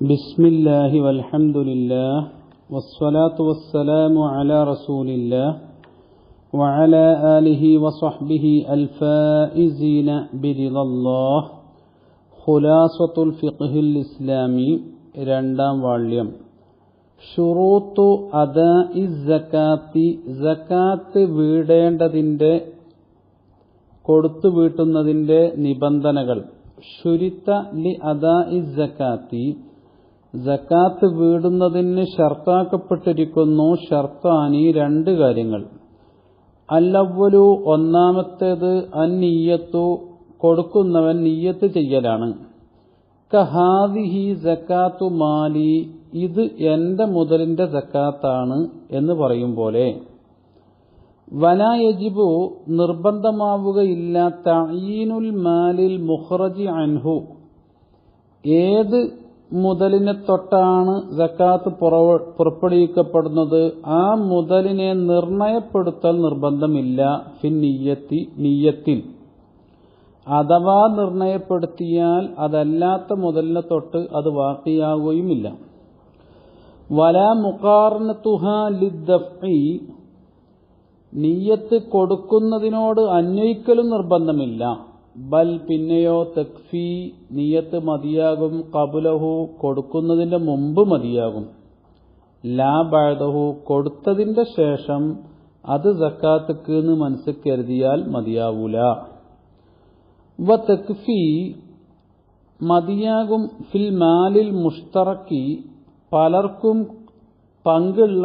ബിസ്മില്ലാഹി വൽഹംദുലില്ലാഹ് വസ്സലാത്തു വസ്സലാമു അലാ റസൂലില്ലാഹ് വഅലാ ആലിഹി വസ്വഹ്ബിഹി അൽഫായിസീന ബിറിദല്ലാഹ്. ഖുലാസത്തുൽ ഫിഖ്ഹിൽ ഇസ്ലാമി, രണ്ടാം വാള്യം. ശുറൂത്തു അദാഇ സകാത്തി, സകാത്ത് വീടേണ്ടതിൻ്റെ, കൊടുത്തു വീട്ടുന്നതിൻ്റെ നിബന്ധനകൾ. ശുരിത്ത ലി അദാഇ സകാത്തി, സകാത്ത് വീടുന്നതിന് ഷർത്താക്കപ്പെട്ടിരിക്കുന്നു. ഷർത്താനി, രണ്ട് കാര്യങ്ങൾ. അല്ലവ്വലു, ഒന്നാമത്തേത് അന്നിയ്യത്തു, കൊടുക്കുന്നവൻ നിയ്യത്ത് ചെയ്യലാണ്. കഹാദിഹി സകാത്തു മാലി, ഇത് എൻ്റെ മുതലിൻ്റെ സകാത്താണ് എന്ന് പറയും പോലെ. വലാ യജിബു, നിർബന്ധമാവുകയില്ല, തഅയീനുൽ മാലിൽ മുഖ്റജി അൻഹു, ഏത് മുതലിനെ തൊട്ടാണ് സകാത്ത് പുറപ്പെടുവിക്കപ്പെടുന്നത് ആ മുതലിനെ നിർണയപ്പെടുത്തൽ നിർബന്ധമില്ല. ഫിൻ നിയ്യത്തി, നിയ്യത്തിൽ. അഥവാ നിർണയപ്പെടുത്തിയാൽ അതല്ലാത്ത മുതലിനെ തൊട്ട് അത് വാഖിയാവുകയുമില്ല. വലാ മുഖാറനതുഹാ ലിദ്ദഫ്ഇ, നിയ്യത്ത് കൊടുക്കുന്നതിനോട് അന്വയിക്കലും നിർബന്ധമില്ല. ബൽ, പിന്നെയോ, തക്ഫി, നിയ്യത്ത് മതിയാകും. ഖബ്ലഹു, കൊടുക്കുന്നതിൻ്റെ മുമ്പ് മതിയാകും. ലാ ബഅദഹു, കൊടുത്തതിൻ്റെ ശേഷം അത് സക്കാത്തുക്ക് എന്ന് മനസ്സിൽ കരുതിയാൽ മതിയാവൂല. വ തക്ഫി, മതിയാകും. ഫിൽ മാലിൽ മുഷ്തറക്കി, പലർക്കും പങ്കുള്ള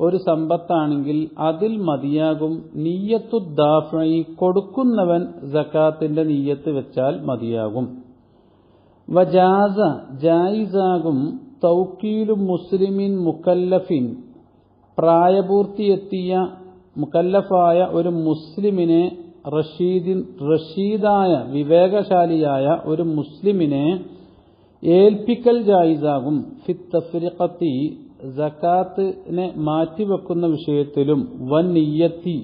ഒരു സമ്പത്താണെങ്കിൽ അതിൽ മതിയാകും. നിയ്യത്തു ദാഫഇ, കൊടുക്കുന്നവൻ സകാത്തിന്റെ നിയ്യത്ത് വെച്ചാൽ മതിയാകും. വജാസ, ജായിസാകും. തൗക്കീലു മുസ്ലിമിൻ മുക്കല്ലഫിൻ, പ്രായപൂർത്തിയെത്തിയ മുക്കല്ലഫായ ഒരു മുസ്ലിമിനെ, റഷീദായ വിവേകശാലിയായ ഒരു മുസ്ലിമിനെ ഏൽപ്പിക്കൽ ജായിസാകും. ഫിത് തഫ്രിഖത്തി, സകാത്തിനെ മാറ്റിവെക്കുന്ന വിഷയത്തിലും, വൻ നിയ്യത്തി,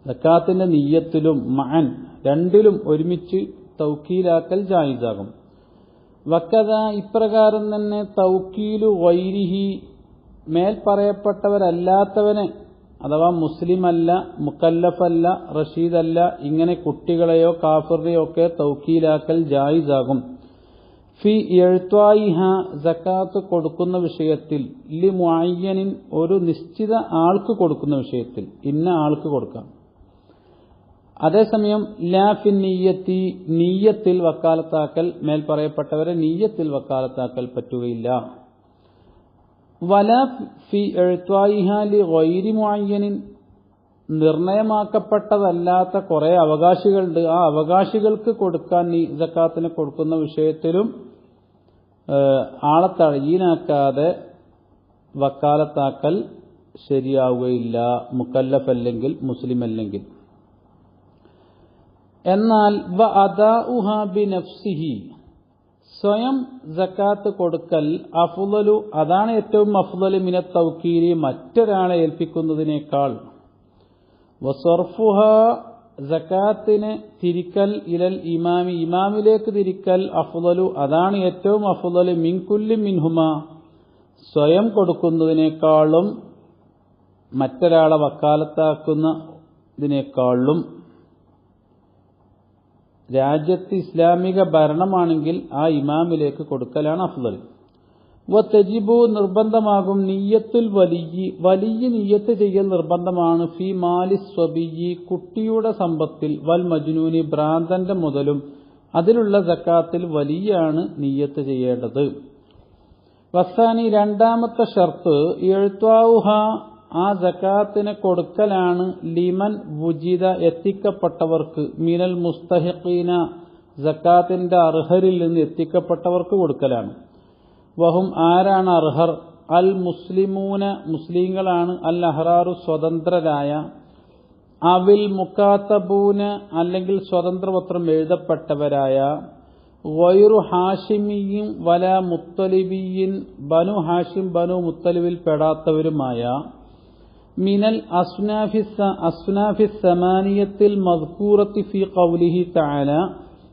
സകാത്തിന്റെ നിയ്യത്തിലും, മഅൻ, രണ്ടിലും ഒരുമിച്ച് തൗക്കീലാക്കൽ ജായിസാകും. വക്കദ, ഇപ്രകാരം തന്നെ, തൗക്കീലു ഗൈരിഹി, മേൽ പറയപ്പെട്ടവരല്ലാത്തവനെ, അഥവാ മുസ്ലിമല്ല, മുക്കല്ലഫല്ല, റഷീദല്ല, ഇങ്ങനെ കുട്ടികളെയോ കാഫിറിനെയോ ഒക്കെ തൗക്കീലാക്കൽ ജായിസാകും. ഫി എഴുത്വായിഹ, സകാത്ത് കൊടുക്കുന്ന വിഷയത്തിൽ, ലി മുഅയ്യനിൻ, ഒരു നിശ്ചിത ആൾക്ക് കൊടുക്കുന്ന വിഷയത്തിൽ, ഇന്ന ആൾക്ക് കൊടുക്കാം. അതേസമയം ലാ ഫി നിയ്യത്തി, നിയ്യത്തിൽ വക്കാലത്താക്കൽ, മേൽ പറയപ്പെട്ടവരെ നിയ്യത്തിൽ വക്കാലത്താക്കൽ പറ്റുകയില്ല. വലാ ഫി എഴുത്വായിഹ ലി ഗൈരി മുഅയ്യനിൻ, നിർണയമാക്കപ്പെട്ടതല്ലാത്ത കുറെ അവകാശികളുണ്ട്, ആ അവകാശികൾക്ക് കൊടുക്കാൻ സകാത്തിനെ കൊടുക്കുന്ന വിഷയത്തിലും ആളെ തഴയീനാക്കാതെ വക്കാലത്താക്കൽ ശരിയാവുകയില്ല, മുക്കല്ലഫല്ലെങ്കിൽ, മുസ്ലിം അല്ലെങ്കിൽ. എന്നാൽ വ അദാഉഹാ ബിനഫ്സിഹി, സ്വയം സകാത്ത് കൊടുക്കൽ, അഫ്ളലു, അതാണ് ഏറ്റവും അഫ്ളൽ, മിനത്ത് തൗക്കീരി, മറ്റൊരാളെ ഏൽപ്പിക്കുന്നതിനേക്കാൾ. വസർഫുഹ, സകാത്തിനെ തിരിക്കൽ, ഇലൽ ഇമാമി, ഇമാമിലേക്ക് തിരിക്കൽ, അഫ്ളലു, അതാണ് ഏറ്റവും അഫ്ളൽ, മിൻ കുല്ലി മിൻഹുമ, സ്വയം കൊടുക്കുന്നതിനേക്കാളും മറ്റൊരാളെ വക്കാലത്താക്കുന്നതിനേക്കാളും. രാജ്യത്ത് ഇസ്ലാമിക ഭരണമാണെങ്കിൽ ആ ഇമാമിലേക്ക് കൊടുക്കലാണ് അഫ്ളൽ. വതജിബു, നിർബന്ധമാകും. നിയ്യത്തുൽ വലിയ്യി, വലിയ നിയ്യത്ത് ചെയ്യൽ നിർബന്ധമാണ്. ഫി മാലി സ്വബിയ്യി, കുട്ടിയുടെ സമ്പത്തിൽ, വൽ മജ്നൂനി, ഭ്രാന്തന്റെ മുതലും, അതിലുള്ള സകാത്തിൽ വലിയാണ് നിയ്യത്ത് ചെയ്യേണ്ടത്. വസാനി, രണ്ടാമത്തെ ഷർത്ത്, എഴുത്വാവുഹ, ആ സകാത്തിനെ കൊടുക്കലാണ്, ലിമൻ വുജിദ, എത്തിക്കപ്പെട്ടവർക്ക്, മിനൽ മുസ്തഹിഖീന, സകാത്തിന്റെ അർഹരിൽ നിന്ന് എത്തിക്കപ്പെട്ടവർക്ക് കൊടുക്കലാണ്. വഹും, ആരാണ് അർഹർ? അൽ മുസ്ലിമൂന, മുസ്ലിങ്ങളാണ്. അൽ അഹ്റാറു, സ്വതന്ത്രരായ. അവിൽ മുക്കാത്തബൂന, അല്ലെങ്കിൽ സ്വതന്ത്രപത്രം എഴുതപ്പെട്ടവരായ. ഗൈറു ഹാഷിമിയും വല മുത്തലിബിയിൻ, ബനു ഹാഷിം ബനു മുത്തലിബിൽ പെടാത്തവരുമായ. മിനൽ അസ്നാഫി സമാനിയത്തിൽ മദ്കൂറത്തി ഫി ഖൗലിഹി തആല,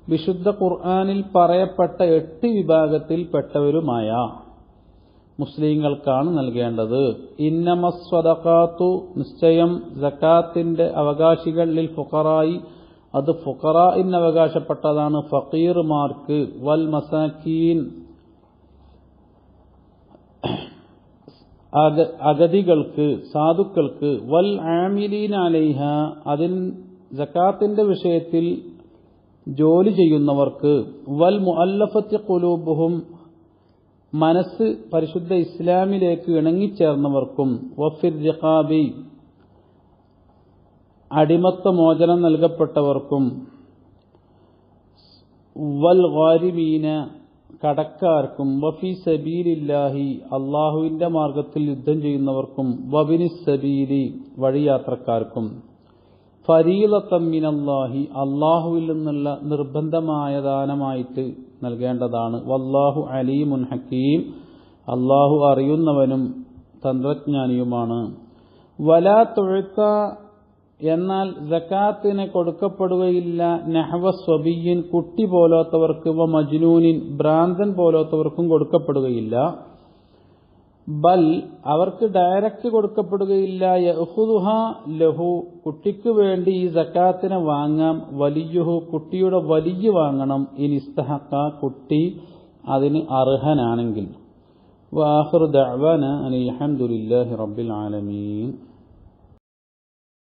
വിശുദ്ധ ഖുർആനിൽ പറയപ്പെട്ട 8 വിഭാഗത്തിൽപ്പെട്ടവരുമായ മുസ്ലിങ്ങൾക്കാണ് നൽകേണ്ടത്. ഇന്നമസ്സദഖാത്തു, നിശ്ചയം സകാത്തിന്റെ അവകാശികൾ, ലിൽ ഫുഖറായി, അത് ഫുഖറാഇന് അവകാശപ്പെട്ടതാണ്, ഫഖീർമാർക്ക്, വൽ മസാക്കീൻ, അഗതികൾക്ക്, സാധുക്കൾക്ക്, വൽ ആമിലീന അലൈഹ, അതിൻ സകാത്തിന്റെ വിഷയത്തിൽ ജോലി ചെയ്യുന്നവർക്ക്, വൽ മുഅല്ലഫത്തി ഖുലൂബുഹും, മനസ്സ് പരിശുദ്ധ ഇസ്ലാമിലേക്ക് ഇണങ്ങിച്ചേർന്നവർക്കും, വഫിർ റിഖാബി, അടിമത്ത മോചനം നൽകപ്പെട്ടവർക്കും, വൽ ഗാരിമീന, കടക്കാർക്കും, വഫി സബീലില്ലാഹി, അള്ളാഹുവിന്റെ മാർഗത്തിൽ യുദ്ധം ചെയ്യുന്നവർക്കും, വബിനിസ് സബീലി, വഴിയാത്രക്കാർക്കും, ഫരീളത്തൻ മിനല്ലാഹി, അള്ളാഹുവിൽ നിന്നുള്ള നിർബന്ധമായ ദാനമായിട്ട് നൽകേണ്ടതാണ്. വല്ലാഹു അലീമുൻ ഹക്കീം, അള്ളാഹു അറിയുന്നവനും തന്ത്രജ്ഞാനിയുമാണ്. വലാ തുഅത, എന്നാൽ സകാത്തിന് കൊടുക്കപ്പെടുകയില്ല, നഹ്വ സ്വബിയിൻ, കുട്ടി പോലോത്തവർക്ക്, വ മജ്നൂനിൻ, ഭ്രാന്തൻ പോലോത്തവർക്കും കൊടുക്കപ്പെടുകയില്ല. ബൽ, അവർക്ക് ഡയറക്റ്റ് കൊടുക്കപ്പെടുകയില്ല. യഖുദുഹ ലഹു, കുട്ടിക്ക് വേണ്ടി ഈ സകാത്തിനെ വാങ്ങാം. വലിയുഹു, കുട്ടിയുടെ വലിയ വാങ്ങണം. ഇൻ ഇസ്തഹഖ, കുട്ടി അതിന് അർഹനാണെങ്കിൽ. വആഖിറു ദഅ്വാന അനിൽ ഹംദുലില്ലാഹി റബ്ബിൽ ആലമീൻ.